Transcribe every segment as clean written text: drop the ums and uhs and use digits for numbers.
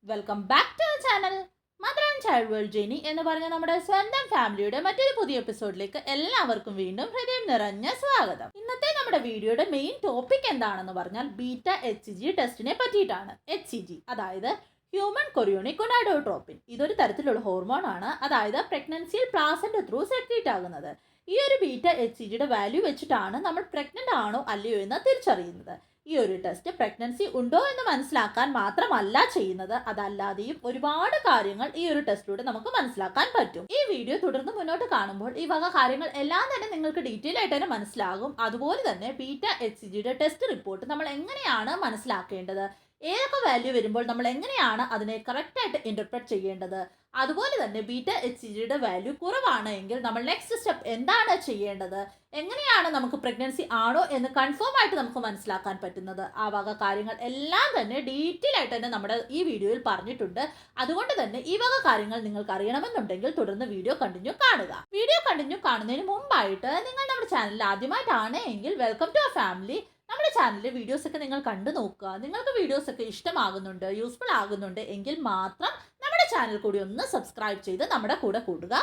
Welcome back to channel mother and child world journey എന്ന് പറഞ്ഞ നമ്മുടെ സ്വന്തം ഫാമിലിയുടെ മറ്റൊരു പുതിയ എപ്പിസോഡിലേക്ക് എല്ലാവർക്കും വീണ്ടും ഹൃദയം നിറഞ്ഞ സ്വാഗതം. ഇന്നത്തെ നമ്മുടെ വീഡിയോയുടെ മെയിൻ ടോപ്പിക് എന്താണെന്ന് പറഞ്ഞാൽ ബീറ്റ HCG ടെസ്റ്റിനെ പറ്റിയിട്ടാണ്. HCG അതായത് ഹ്യൂമൻ കൊറിയോണിക് ഗൊണാഡോട്രോപ്പിൻ. ഇതൊരു തരത്തിലുള്ള ഹോർമോൺ ആണ്, അതായത് പ്രഗ്നൻസിയിൽ പ്ലാസന്റ് ത്രൂ സെക്രീറ്റ് ആകുന്നത്. ഈ ഒരു ബീറ്റ HCGയുടെ വാല്യൂ വെച്ചിട്ടാണ് നമ്മൾ പ്രഗ്നന്റ് ആണോ അല്ലയോ എന്ന് തിരിച്ചറിയുന്നത്. ഈ ഒരു ടെസ്റ്റ് പ്രഗ്നൻസി ഉണ്ടോ എന്ന് മനസ്സിലാക്കാൻ മാത്രമല്ല ചെയ്യുന്നത്, അതല്ലാതെയും ഒരുപാട് കാര്യങ്ങൾ ഈ ഒരു ടെസ്റ്റിലൂടെ നമുക്ക് മനസ്സിലാക്കാൻ പറ്റും. ഈ വീഡിയോ തുടർന്ന് മുന്നോട്ട് കാണുമ്പോൾ ഈ വക കാര്യങ്ങൾ എല്ലാം തന്നെ നിങ്ങൾക്ക് ഡീറ്റെയിൽ ആയിട്ട് തന്നെ മനസ്സിലാകും. അതുപോലെ തന്നെ ബീറ്റ HCGയുടെ ടെസ്റ്റ് റിപ്പോർട്ട് നമ്മൾ എങ്ങനെയാണ് മനസ്സിലാക്കേണ്ടത്, ഏതൊക്കെ വാല്യൂ വരുമ്പോൾ നമ്മൾ എങ്ങനെയാണ് അതിനെ കറക്റ്റായിട്ട് ഇന്റർപ്രറ്റ് ചെയ്യേണ്ടത്, അതുപോലെ തന്നെ ബീറ്റ HCGയുടെ വാല്യൂ കുറവാണ് എങ്കിൽ നമ്മൾ നെക്സ്റ്റ് സ്റ്റെപ്പ് എന്താണ് ചെയ്യേണ്ടത്, എങ്ങനെയാണ് നമുക്ക് പ്രഗ്നൻസി ആണോ എന്ന് കൺഫേം ആയിട്ട് നമുക്ക് മനസ്സിലാക്കാൻ പറ്റുന്നത്, ആ വക കാര്യങ്ങൾ എല്ലാം തന്നെ ഡീറ്റെയിൽ ആയിട്ട് തന്നെ നമ്മുടെ ഈ വീഡിയോയിൽ പറഞ്ഞിട്ടുണ്ട്. അതുകൊണ്ട് തന്നെ ഈ വക കാര്യങ്ങൾ നിങ്ങൾക്ക് അറിയണമെന്നുണ്ടെങ്കിൽ തുടർന്ന് വീഡിയോ കണ്ടിന്യൂ കാണുക. വീഡിയോ കണ്ടിന്യൂ കാണുന്നതിന് മുമ്പായിട്ട് നിങ്ങൾ നമ്മുടെ ചാനലിൽ ആദ്യമായിട്ടാണ് എങ്കിൽ വെൽക്കം ടു അവർ ഫാമിലി. നമ്മുടെ ചാനലിലെ വീഡിയോസ് ഒക്കെ നിങ്ങൾ കണ്ടു നോക്കുക. നിങ്ങൾക്ക് വീഡിയോസ് ഒക്കെ ഇഷ്ടമാകുന്നുണ്ട്, യൂസ്ഫുൾ ആകുന്നുണ്ട് എങ്കിൽ മാത്രം നമ്മുടെ ചാനൽ കൂടി ഒന്ന് സബ്സ്ക്രൈബ് ചെയ്ത് നമ്മുടെ കൂടെ കൂടുക.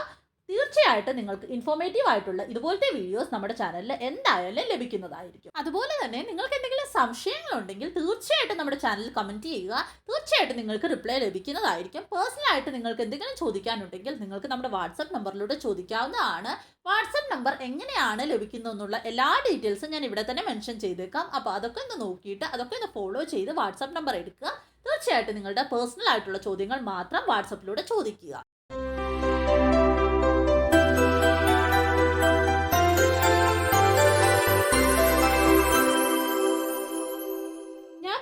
തീർച്ചയായിട്ടും നിങ്ങൾക്ക് ഇൻഫോർമേറ്റീവ് ആയിട്ടുള്ള ഇതുപോലത്തെ വീഡിയോസ് നമ്മുടെ ചാനലിൽ എന്തായാലും ലഭിക്കുന്നതായിരിക്കും. അതുപോലെ തന്നെ നിങ്ങൾക്ക് എന്തെങ്കിലും സംശയങ്ങളുണ്ടെങ്കിൽ തീർച്ചയായിട്ടും നമ്മുടെ ചാനലിൽ കമൻറ്റ് ചെയ്യുക. തീർച്ചയായിട്ടും നിങ്ങൾക്ക് റിപ്ലൈ ലഭിക്കുന്നതായിരിക്കും. പേഴ്സണലായിട്ട് നിങ്ങൾക്ക് എന്തെങ്കിലും ചോദിക്കാനുണ്ടെങ്കിൽ നിങ്ങൾക്ക് നമ്മുടെ വാട്സപ്പ് നമ്പറിലൂടെ ചോദിക്കാവുന്നതാണ്. വാട്സപ്പ് നമ്പർ എങ്ങനെയാണ് ലഭിക്കുന്നതെന്നുള്ള എല്ലാ ഡീറ്റെയിൽസും ഞാൻ ഇവിടെ തന്നെ മെൻഷൻ ചെയ്തേക്കാം. അപ്പോൾ അതൊക്കെ ഒന്ന് നോക്കിയിട്ട് അതൊക്കെ ഒന്ന് ഫോളോ ചെയ്ത് വാട്സപ്പ് നമ്പർ എടുക്കുക. തീർച്ചയായിട്ടും നിങ്ങളുടെ പേഴ്സണൽ ആയിട്ടുള്ള ചോദ്യങ്ങൾ മാത്രം വാട്സപ്പിലൂടെ ചോദിക്കുക.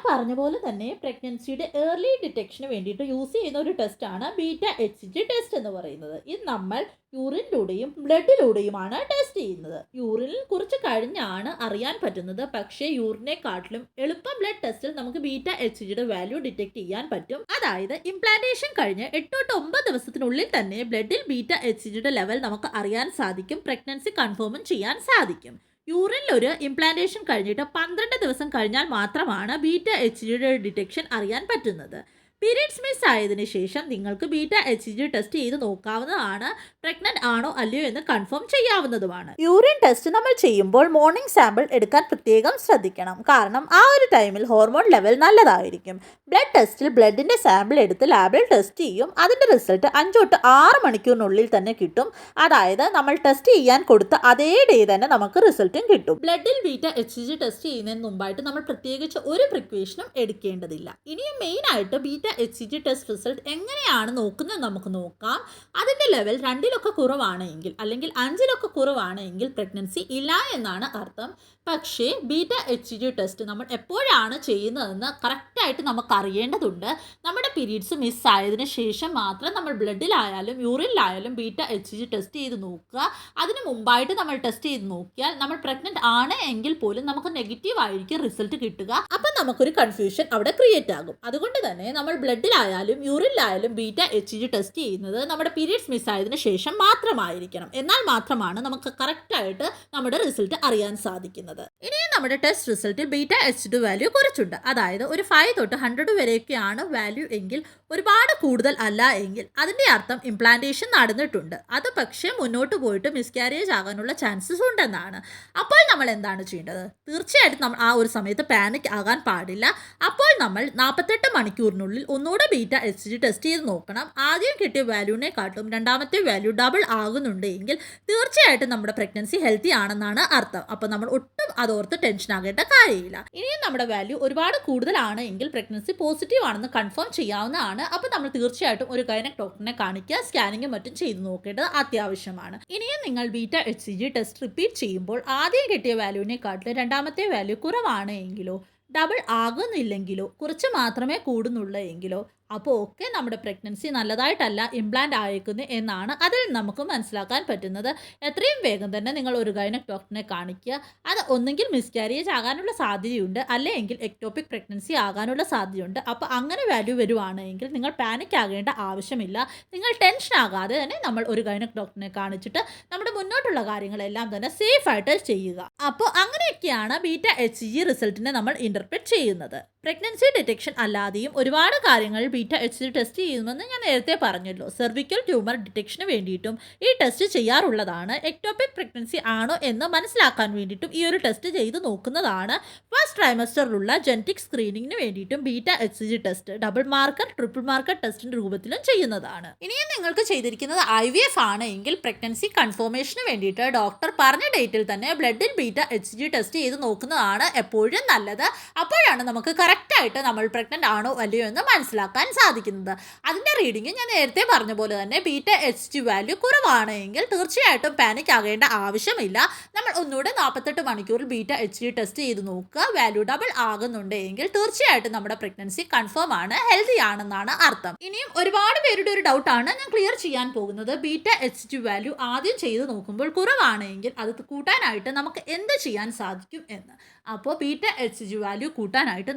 പറഞ്ഞ പോലെ തന്നെ പ്രഗ്നൻസിയുടെ ഏർലി ഡിറ്റക്ഷന് വേണ്ടിയിട്ട് യൂസ് ചെയ്യുന്ന ഒരു ടെസ്റ്റാണ് ബീറ്റ HCG ടെസ്റ്റ് എന്ന് പറയുന്നത്. ഇത് നമ്മൾ യൂറിനിലൂടെയും ബ്ലഡിലൂടെയുമാണ് ടെസ്റ്റ് ചെയ്യുന്നത്. യൂറിനിൽ കുറച്ച് കഴിഞ്ഞാണ് അറിയാൻ പറ്റുന്നത്, പക്ഷേ യൂറിനെക്കാട്ടിലും എളുപ്പം ബ്ലഡ് ടെസ്റ്റിൽ നമുക്ക് ബീറ്റ HCGയുടെ വാല്യൂ ഡിറ്റക്ട് ചെയ്യാൻ പറ്റും. അതായത് ഇംപ്ലാന്റേഷൻ കഴിഞ്ഞ് 8 to 9 ദിവസത്തിനുള്ളിൽ തന്നെ ബ്ലഡിൽ ബീറ്റ HCGയുടെ ലെവൽ നമുക്ക് അറിയാൻ സാധിക്കും. പ്രഗ്നൻസി കൺഫേമും ചെയ്യാൻ സാധിക്കും. യൂറിനിൽ ഒരു ഇംപ്ലാന്റേഷൻ കഴിഞ്ഞിട്ട് 12 ദിവസം കഴിഞ്ഞാൽ മാത്രമാണ് ബീറ്റ HCGയുടെ ഡിറ്റക്ഷൻ അറിയാൻ പറ്റുന്നത്. പീരിയഡ്സ് മിസ് ആയതിനു ശേഷം നിങ്ങൾക്ക് ബീറ്റ HCG ടെസ്റ്റ് ചെയ്ത് നോക്കാവുന്നതാണ്. പ്രഗ്നന്റ് ആണോ അല്ലയോ എന്ന് കൺഫേം ചെയ്യാവുന്നതുമാണ്. യൂറിൻ ടെസ്റ്റ് നമ്മൾ ചെയ്യുമ്പോൾ മോർണിംഗ് സാമ്പിൾ എടുക്കാൻ പ്രത്യേകം ശ്രദ്ധിക്കണം. കാരണം ആ ഒരു ടൈമിൽ ഹോർമോൺ ലെവൽ നല്ലതായിരിക്കും. ബ്ലഡ് ടെസ്റ്റിൽ ബ്ലഡിന്റെ സാമ്പിൾ എടുത്ത് ലാബിൽ ടെസ്റ്റ് ചെയ്യും. അതിന്റെ റിസൾട്ട് 5 to 6 മണിക്കൂറിനുള്ളിൽ തന്നെ കിട്ടും. അതായത് നമ്മൾ ടെസ്റ്റ് ചെയ്യാൻ കൊടുത്ത അതേ ഡേ തന്നെ നമുക്ക് റിസൾട്ടും കിട്ടും. ബ്ലഡിൽ ബീറ്റ HCG ടെസ്റ്റ് ചെയ്യുന്നതിന് മുമ്പായിട്ട് നമ്മൾ പ്രത്യേകിച്ച് ഒരു പ്രിക്വേഷനും എടുക്കേണ്ടതില്ല. ഇനിയും മെയിൻ ആയിട്ട് ബീറ്റ HCG ടെസ്റ്റ് റിസൾട്ട് എങ്ങനെയാണ് നോക്കുന്നത് നമുക്ക് നോക്കാം. അതിന്റെ ലെവൽ 2 കുറവാണെങ്കിൽ അല്ലെങ്കിൽ 5 കുറവാണെങ്കിൽ പ്രഗ്നൻസി ഇല്ല എന്നാണ് അർത്ഥം. പക്ഷേ ബീറ്റ HCG ടെസ്റ്റ് നമ്മൾ എപ്പോഴാണ് ചെയ്യുന്നതെന്ന് കറക്റ്റായിട്ട് നമുക്ക് അറിയേണ്ടതുണ്ട്. നമ്മുടെ പീരീഡ്സ് മിസ്സായതിനു ശേഷം മാത്രം നമ്മൾ ബ്ലഡിലായാലും യൂറിനിലായാലും ബീറ്റ HCG ടെസ്റ്റ് ചെയ്ത് നോക്കുക. അതിന് മുമ്പായിട്ട് നമ്മൾ ടെസ്റ്റ് ചെയ്ത് നോക്കിയാൽ നമ്മൾ പ്രഗ്നന്റ് ആണ് എങ്കിൽ പോലും നമുക്ക് നെഗറ്റീവ് ആയിരിക്കും റിസൾട്ട് കിട്ടുക. അപ്പം നമുക്കൊരു കൺഫ്യൂഷൻ അവിടെ ക്രിയേറ്റ് ആകും. അതുകൊണ്ട് തന്നെ നമ്മൾ ബ്ലഡിലായാലും യൂറിനിലായാലും ബീറ്റ HCG ടെസ്റ്റ് ചെയ്യുന്നത് നമ്മുടെ പീരീഡ്സ് മിസ്സായതിനു ശേഷം മാത്രമായിരിക്കണം. എന്നാൽ മാത്രമാണ് നമുക്ക് കറക്റ്റായിട്ട് നമ്മുടെ റിസൾട്ട് അറിയാൻ സാധിക്കുന്നത്. ഇനിയും നമ്മുടെ ടെസ്റ്റ് റിസൾട്ടിൽ ബീറ്റ HCG വാല്യൂ കുറച്ചുണ്ട്. അതായത് ഒരു 5 to 100 വരെയൊക്കെയാണ് വാല്യൂ എങ്കിൽ, ഒരുപാട് കൂടുതൽ അല്ല എങ്കിൽ അതിൻ്റെ അർത്ഥം ഇംപ്ലാന്റേഷൻ നടന്നിട്ടുണ്ട്. അത് പക്ഷേ മുന്നോട്ട് പോയിട്ട് മിസ്കാരേജ് ആകാനുള്ള ചാൻസസ് ഉണ്ടെന്നാണ്. അപ്പോൾ നമ്മൾ എന്താണ് ചെയ്യേണ്ടത്? തീർച്ചയായിട്ടും നമ്മൾ ആ ഒരു സമയത്ത് പാനിക് ആകാൻ പാടില്ല. അപ്പോൾ നമ്മൾ 48 മണിക്കൂറിനുള്ളിൽ ഒന്നുകൂടെ ബീറ്റ HCG ടെസ്റ്റ് ചെയ്ത് നോക്കണം. ആദ്യം കിട്ടിയ വാല്യൂവിനെക്കാട്ടും രണ്ടാമത്തെ വാല്യൂ ഡബിൾ ആകുന്നുണ്ട് എങ്കിൽ തീർച്ചയായിട്ടും നമ്മുടെ പ്രഗ്നൻസി ഹെൽത്തി ആണെന്നാണ് അർത്ഥം. അപ്പോൾ നമ്മൾ ഒട്ടും അതോർത്ത് ടെൻഷൻ ആകേണ്ട കാര്യമില്ല. ഇനിയും നമ്മുടെ വാല്യൂ ഒരുപാട് കൂടുതലാണ് എങ്കിൽ പ്രഗ്നൻസി പോസിറ്റീവ് ആണെന്ന് കൺഫേം ചെയ്യാവുന്നതാണ്. അപ്പോൾ നമ്മൾ തീർച്ചയായിട്ടും ഒരു ഗൈനക് ഡോക്ടറിനെ കാണിക്കുക. സ്കാനിങ്ങും മറ്റും ചെയ്ത് നോക്കേണ്ടത് അത്യാവശ്യമാണ്. ഇനിയും നിങ്ങൾ ബീറ്റ HCG ടെസ്റ്റ് റിപ്പീറ്റ് ചെയ്യുമ്പോൾ ആദ്യം കിട്ടിയ വാല്യൂവിനെക്കാട്ടിലും രണ്ടാമത്തെ വാല്യൂ കുറവാണ് എങ്കിലോ, ഡബിൾ ആകുന്നില്ലെങ്കിലോ, കുറച്ച് മാത്രമേ കൂടുന്നുള്ളൂ എങ്കിലോ, അപ്പോൾ ഒക്കെ നമ്മുടെ പ്രഗ്നൻസി നല്ലതായിട്ടല്ല ഇംപ്ലാന്റ് ആയേക്കുന്നത് എന്നാണ് അതിൽ നമുക്ക് മനസ്സിലാക്കാൻ പറ്റുന്നത്. എത്രയും വേഗം തന്നെ നിങ്ങൾ ഒരു ഗൈനക് ഡോക്ടറിനെ കാണിക്കുക. അത് ഒന്നെങ്കിൽ മിസ്കാരേജ് ആകാനുള്ള സാധ്യതയുണ്ട്, അല്ലെങ്കിൽ എക്ടോപിക് പ്രഗ്നൻസി ആകാനുള്ള സാധ്യതയുണ്ട്. അപ്പോൾ അങ്ങനെ വാല്യൂ വരുവാണെങ്കിൽ നിങ്ങൾ പാനിക് ആകേണ്ട ആവശ്യമില്ല. നിങ്ങൾ ടെൻഷൻ ആകാതെ തന്നെ നമ്മൾ ഒരു ഗൈനക് ഡോക്ടറിനെ കാണിച്ചിട്ട് നമ്മുടെ മുന്നോട്ടുള്ള കാര്യങ്ങളെല്ലാം തന്നെ സേഫ് ആയിട്ട് ചെയ്യുക. അപ്പോൾ അങ്ങനെയൊക്കെയാണ് ബീറ്റ HCG റിസൾട്ടിനെ നമ്മൾ ഇന്റർപ്രറ്റ് ചെയ്യുന്നത്. പ്രഗ്നൻസി ഡിറ്റക്ഷൻ അല്ലാതെയും ഒരുപാട് കാര്യങ്ങൾ beta H C G test ചെയ്യുമെന്ന് ഞാൻ നേരത്തെ പറഞ്ഞല്ലോ. സെർവിക്കൽ ട്യൂമർ ഡിറ്റക്ഷന് വേണ്ടിയിട്ടും ഈ ടെസ്റ്റ് ചെയ്യാറുള്ളതാണ്. എക്ടോപിക് പ്രഗ്നൻസി ആണോ എന്ന് മനസ്സിലാക്കാൻ വേണ്ടിയിട്ടും ഈ ഒരു ടെസ്റ്റ് ചെയ്ത് നോക്കുന്നതാണ്. ഫസ്റ്റ് ട്രൈമസ്റ്ററിലുള്ള ജനറ്റിക് സ്ക്രീനിങ്ങിന് വേണ്ടിയിട്ടും beta H C G test double marker, triple marker ടെസ്റ്റിന്റെ രൂപത്തിലും ചെയ്യുന്നതാണ്. ഇനിയും നിങ്ങൾക്ക് ചെയ്തിരിക്കുന്നത് IVF ആണ് എങ്കിൽ പ്രഗ്നൻസി കൺഫർമേഷന് വേണ്ടിയിട്ട് ഡോക്ടർ പറഞ്ഞ ഡേറ്റിൽ തന്നെ ബ്ലഡിൽ beta H C G test ചെയ്ത് നോക്കുന്നതാണ് എപ്പോഴും നല്ലത്. അപ്പോഴാണ് നമുക്ക് കറക്റ്റായിട്ട് നമ്മൾ പ്രഗ്നൻ്റ് ആണോ അല്ലയോ എന്ന് മനസ്സിലാക്കാൻ സാധിക്കുന്നത്. അതിൻ്റെ റീഡിങ് ഞാൻ നേരത്തെ പറഞ്ഞ പോലെ തന്നെ beta H C G value കുറവാണ് എങ്കിൽ തീർച്ചയായിട്ടും പാനിക് ആകേണ്ട ആവശ്യമില്ല. നമ്മൾ ഒന്നുകൂടെ 48 മണിക്കൂറിൽ beta H C G test ചെയ്ത് നോക്കുക. വാല്യൂ ഡബിൾ ആകുന്നുണ്ടെങ്കിൽ തീർച്ചയായിട്ടും നമ്മുടെ പ്രഗ്നൻസി കൺഫേം ആണ്, ഹെൽത്തി ആണെന്നാണ് അർത്ഥം. ഇനിയും ഒരുപാട് പേരുടെ ഒരു ഡൗട്ടാണ് ഞാൻ ക്ലിയർ ചെയ്യാൻ പോകുന്നത്. Beta H C G value ആദ്യം ചെയ്ത് നോക്കുമ്പോൾ കുറവാണെങ്കിൽ അത് കൂട്ടാനായിട്ട് നമുക്ക് എന്ത് ചെയ്യാൻ സാധിക്കും എന്ന്. അപ്പോൾ beta H C G value കൂട്ടാനായിട്ട്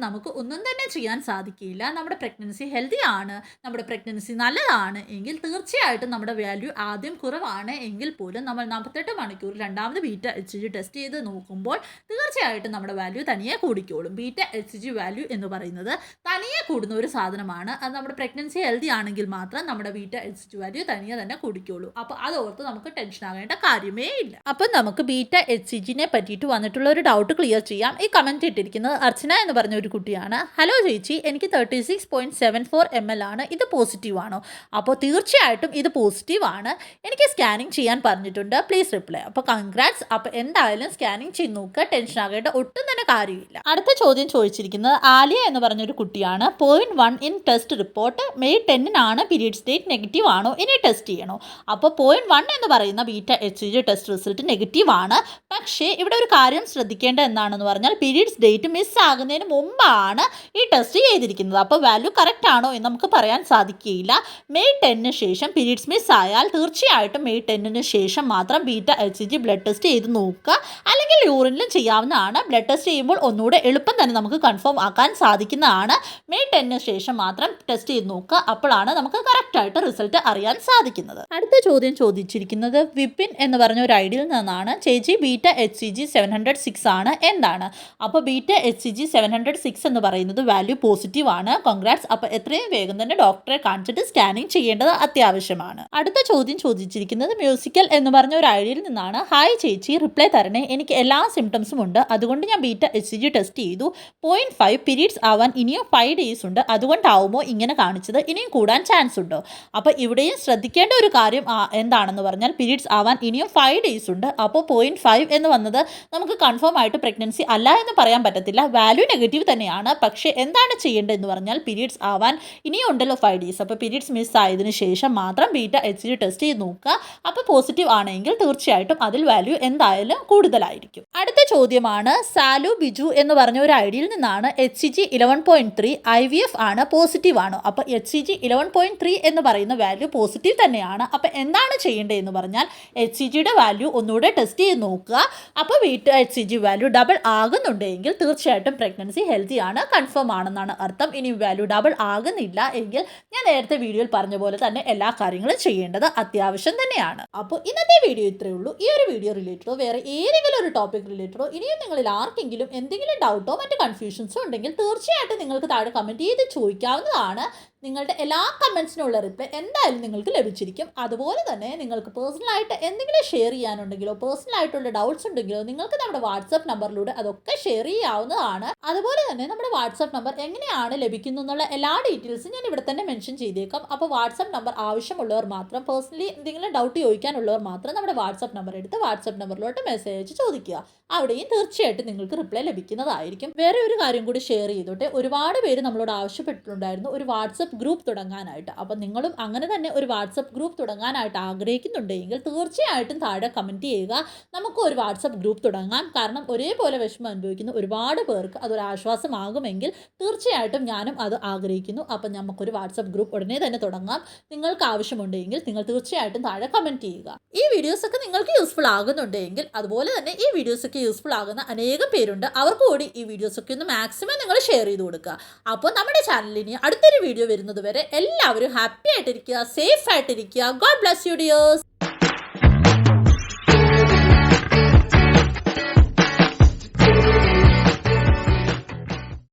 നമുക്ക് ഒന്നും തന്നെ ചെയ്യാൻ സാധിക്കില്ല. നമ്മുടെ പ്രഗ്നൻസി ഹെൽത്തി ആണ്, നമ്മുടെ പ്രഗ്നൻസി നല്ലതാണ് എങ്കിൽ തീർച്ചയായിട്ടും നമ്മുടെ വാല്യൂ ആദ്യം കുറവാണ് എങ്കിൽ പോലും നമ്മൾ 48 മണിക്കൂർ രണ്ടാമത് beta H C G test ചെയ്ത് നോക്കുമ്പോൾ തീർച്ചയായിട്ടും നമ്മുടെ വാല്യൂ തനിയെ കൂടിക്കോളും. Beta H C G value എന്ന് പറയുന്നത് തനിയെ കൂടുന്ന ഒരു സാധനമാണ്. അത് നമ്മുടെ പ്രഗ്നൻസി ഹെൽത്തി ആണെങ്കിൽ മാത്രം നമ്മുടെ beta H C G value തനിയെ തന്നെ കൂടിക്കോളൂ. അപ്പോൾ അതോർത്ത് നമുക്ക് ടെൻഷൻ ആകേണ്ട കാര്യമേ ഇല്ല. അപ്പം നമുക്ക് ബീറ്റ എച്ച് സി ജിനെ പറ്റിയിട്ട് വന്നിട്ടുള്ള ഒരു ഡൗട്ട് ക്ലിയർ ചെയ്യാം. ഈ കമൻറ്റ് ഇട്ടിരിക്കുന്നത് അർച്ചന എന്ന് പറഞ്ഞ ഒരു കുട്ടിയാണ്. ഹലോ ചേച്ചി, എനിക്ക് 36.74 ml ആണ്. ഇത് പോസിറ്റീവ് ആണോ? അപ്പോൾ തീർച്ചയായിട്ടും ഇത് പോസിറ്റീവ് ആണ്. എനിക്ക് സ്കാനിങ് ചെയ്യാൻ പറഞ്ഞിട്ടുണ്ട്, പ്ലീസ് റിപ്ലൈ. അപ്പോൾ കൺഗ്രാറ്റ്സ്. അപ്പോൾ എന്തായാലും സ്കാനിങ് ചെയ്ത് നോക്കുക, ടെൻഷൻ ആകേണ്ട ഒട്ടും തന്നെ കാര്യമില്ല. അടുത്ത ചോദ്യം ചോദിച്ചിരിക്കുന്നത് ആലിയ എന്ന് പറഞ്ഞൊരു കുട്ടിയാണ്. 0.1 in test report, May 10 periods date negative ആണോ, ഇനി ടെസ്റ്റ് ചെയ്യണോ? അപ്പോൾ 0.1 എന്ന് പറയുന്ന beta H C G test result negative ആണ്. പക്ഷേ ഇവിടെ ഒരു കാര്യം ശ്രദ്ധിക്കേണ്ട എന്താണെന്ന് പറഞ്ഞാൽ പീരീഡ്സ് ഡേറ്റ് മിസ്സാകുന്നതിന് മുമ്പാണ് ഈ ടെസ്റ്റ് ചെയ്തിരിക്കുന്നത്. അപ്പോൾ വാല്യൂ കറക്റ്റ് ആണോ എന്ന് നമുക്ക് പറയാൻ സാധിക്കുകയില്ല. മെയ് 10 ശേഷം പീരീഡ്സ് മിസ്സായാൽ തീർച്ചയായിട്ടും മെയ് 10 ശേഷം മാത്രം beta H C G blood test ചെയ്ത് നോക്കുക, അല്ലെങ്കിൽ യൂറിനിലും ചെയ്യാവുന്നതാണ്. ബ്ലഡ് ടെസ്റ്റ് ചെയ്യുമ്പോൾ ഒന്നുകൂടെ എളുപ്പം തന്നെ നമുക്ക് കൺഫേം ആക്കാൻ സാധിക്കുന്നതാണ്. മെയ് 10 ശേഷം മാത്രം ടെസ്റ്റ് ചെയ്ത് നോക്കുക, അപ്പോഴാണ് നമുക്ക് കറക്റ്റായിട്ട് റിസൾട്ട് അറിയാൻ സാധിക്കുന്നത്. അടുത്ത ചോദ്യം ചോദിച്ചിരിക്കുന്നത് വിപിൻ എന്ന് പറഞ്ഞ ഒരു ഐഡിയിൽ നിന്നാണ്. ചേച്ചി ബീറ്റ എച്ച് സി ജി 706 ആണ്, എന്താണ്? അപ്പോൾ ബീറ്റ എച്ച് സി ജി 706 എന്ന് പറയുന്നത് വാല്യൂ പോസിറ്റീവ് ആണ്. കോൺഗ്രാറ്റ്സ്. അപ്പോൾ എത്രയും വേഗം തന്നെ ഡോക്ടറെ കാണിച്ചിട്ട് സ്കാനിങ് ചെയ്യേണ്ടത് അത്യാവശ്യമാണ്. അടുത്ത ചോദ്യം ചോദിച്ചിരിക്കുന്നത് മ്യൂസിക്കൽ എന്ന് പറഞ്ഞ ഒരു ഐഡിയിൽ നിന്നാണ്. ഹായ് ചേച്ചി, റിപ്ലൈ തരണേ. എനിക്ക് എല്ലാ സിംറ്റംസും ഉണ്ട്, അതുകൊണ്ട് ഞാൻ beta H C G test ചെയ്തു. 0.5 പീരീഡ്സ് ആവാൻ ഇനിയും 5 ഡേയ്സ് ഉണ്ട്, അതുകൊണ്ടാവുമോ ഇങ്ങനെ കാണിച്ചത്? ഇനിയും കൂടാൻ ചാൻസ് ഉണ്ടോ? അപ്പോൾ ഇവിടെയും ശ്രദ്ധിക്കേണ്ട ഒരു കാര്യം എന്താണെന്ന് പറഞ്ഞാൽ പീരീഡ്സ് ആവാൻ ഇനിയും 5 ഡേയ്സ് ഉണ്ട്. അപ്പോൾ 0.5 എന്ന് വന്നത് നമുക്ക് കൺഫേം ആയിട്ട് പ്രഗ്നൻസി അല്ല എന്ന് പറയാൻ പറ്റത്തില്ല. വാല്യൂ നെഗറ്റീവ് തന്നെയാണ്. പക്ഷേ എന്താണ് ചെയ്യേണ്ടതെന്ന് പറഞ്ഞാൽ പീരീഡ്സ് ആവാൻ ഇനിയും ഉണ്ടല്ലോ 5 ഡേയ്സ്. അപ്പോൾ പീരീഡ്സ് മിസ് ആയതിനു ശേഷം മാത്രം beta H C G test ചെയ്ത് നോക്കുക. അപ്പോൾ പോസിറ്റീവ് ആണെങ്കിൽ തീർച്ചയായിട്ടും അതിൽ വാല്യൂ എന്തായാലും കൂടുതലായിരിക്കും. അടുത്ത ചോദ്യമാണ് സാലു ബിജു എന്ന് പറഞ്ഞ ഒരു ഐഡിയിൽ നിന്നാണ്. എച്ച് സി ജി 11.3 IVF ആണ്, പോസിറ്റീവ് ആണോ? അപ്പോൾ എച്ച് സി ജി 11.3 എന്ന് പറയുന്ന വാല്യൂ പോസിറ്റീവ് തന്നെയാണ്. അപ്പോൾ എന്താണ് ചെയ്യേണ്ടതെന്ന് പറഞ്ഞാൽ എച്ച് സി ജിയുടെ വാല്യൂ ഒന്നുകൂടെ ടെസ്റ്റ് ചെയ്ത് നോക്കുക. അപ്പോൾ beta H C G value double ആകുന്നുണ്ടെങ്കിൽ തീർച്ചയായിട്ടും പ്രഗ്നൻസി ഹെൽത്തി ആണ്, കൺഫേം ആണെന്നാണ് അർത്ഥം. ഇനി വാല്യൂ ഡബിൾ ആകുന്നില്ല എങ്കിൽ ഞാൻ നേരത്തെ വീഡിയോയിൽ പറഞ്ഞ പോലെ തന്നെ എല്ലാ കാര്യങ്ങളും ചെയ്യേണ്ടത് അത്യാവശ്യം തന്നെയാണ്. അപ്പോൾ ഇന്നത്തെ വീഡിയോ ഇത്രയേ ഉള്ളൂ. ഈ ഒരു വീഡിയോ റിലേറ്റഡോ വേറെ ഏതെങ്കിലും ഒരു ടോപ്പിക് റിലേറ്റഡോ ഇനിയും നിങ്ങളിൽ ആർക്കെങ്കിലും എന്തെങ്കിലും ഡൗട്ടോ മറ്റ് കൺഫ്യൂഷൻസോ ഉണ്ടെങ്കിൽ തീർച്ചയായിട്ടും നിങ്ങൾക്ക് താഴെ കമൻറ്റ് ചെയ്ത് ചോദിക്കാവുന്നതാണ്. നിങ്ങളുടെ എല്ലാ കമൻസിനുള്ള റിപ്ലൈ എന്തായാലും നിങ്ങൾക്ക് ലഭിച്ചിരിക്കും. അതുപോലെ തന്നെ നിങ്ങൾക്ക് പേഴ്സണലായിട്ട് എന്തെങ്കിലും ഷെയർ ചെയ്യാനുണ്ടെങ്കിലോ പേഴ്സണലായിട്ടുള്ള ഡൗട്ട്സ് ഉണ്ടെങ്കിലോ നിങ്ങൾക്ക് നമ്മുടെ വാട്സപ്പ് നമ്പറിലൂടെ അതൊക്കെ ഷെയർ ചെയ്യാവുന്നതാണ്. അതുപോലെ തന്നെ നമ്മുടെ വാട്സപ്പ് നമ്പർ എങ്ങനെയാണ് ലഭിക്കുന്നത് എന്നുള്ള എല്ലാ ഡീറ്റെയിൽസും ഞാൻ ഇവിടെ തന്നെ മെൻഷൻ ചെയ്തേക്കാം. അപ്പോൾ വാട്സപ്പ് നമ്പർ ആവശ്യമുള്ളവർ മാത്രം, പേഴ്സണലി എന്തെങ്കിലും ഡൗട്ട് ചോദിക്കാനുള്ളവർ മാത്രം നമ്മുടെ വാട്സപ്പ് നമ്പർ എടുത്ത് വാട്സപ്പ് നമ്പറിലോട്ട് മെസ്സേജ് അയച്ച് ചോദിക്കുക. അവിടെയും തീർച്ചയായിട്ടും നിങ്ങൾക്ക് റിപ്ലൈ ലഭിക്കുന്നതായിരിക്കും. വേറെ ഒരു കാര്യം കൂടി ഷെയർ ചെയ്തോട്ടെ. ഒരുപാട് പേര് നമ്മളോട് ആവശ്യപ്പെട്ടിട്ടുണ്ടായിരുന്നു ഒരു വാട്സപ്പ് ഗ്രൂപ്പ് തുടങ്ങാനായിട്ട്. അപ്പം നിങ്ങളും അങ്ങനെ തന്നെ ഒരു വാട്സപ്പ് ഗ്രൂപ്പ് തുടങ്ങാനായിട്ട് ആഗ്രഹിക്കുന്നുണ്ടെങ്കിൽ തീർച്ചയായിട്ടും താഴെ കമൻറ്റ് ചെയ്യുക. നമുക്ക് ഒരു വാട്സപ്പ് ഗ്രൂപ്പ് തുടങ്ങാം. കാരണം ഒരേപോലെ വിഷമം അനുഭവിക്കുന്ന ഒരുപാട് പേർക്ക് അതൊരു ആശ്വാസമാകുമെങ്കിൽ തീർച്ചയായിട്ടും ഞാനും അത് ആഗ്രഹിക്കുന്നു. അപ്പം നമുക്കൊരു വാട്സപ്പ് ഗ്രൂപ്പ് ഉടനെ തന്നെ തുടങ്ങാം. നിങ്ങൾക്ക് ആവശ്യമുണ്ടെങ്കിൽ നിങ്ങൾ തീർച്ചയായിട്ടും താഴെ കമൻറ്റ് ചെയ്യുക. ഈ വീഡിയോസൊക്കെ നിങ്ങൾക്ക് യൂസ്ഫുൾ ആകുന്നുണ്ടെങ്കിൽ അതുപോലെ തന്നെ ഈ വീഡിയോസൊക്കെ യൂസ്ഫുൾ ആകുന്ന അനേകം പേരുണ്ട്, അവർക്ക് കൂടി ഈ വീഡിയോസൊക്കെ ഒന്ന് മാക്സിമം നിങ്ങൾ ഷെയർ ചെയ്ത് കൊടുക്കുക. അപ്പോൾ നമ്മുടെ ചാനലിന് അടുത്തൊരു വീഡിയോ വരുന്നത് വരെ എല്ലാവരും ഹാപ്പി ആയിട്ടിരിക്കുക, സേഫ് ആയിട്ടിരിക്കുക. God bless you dears.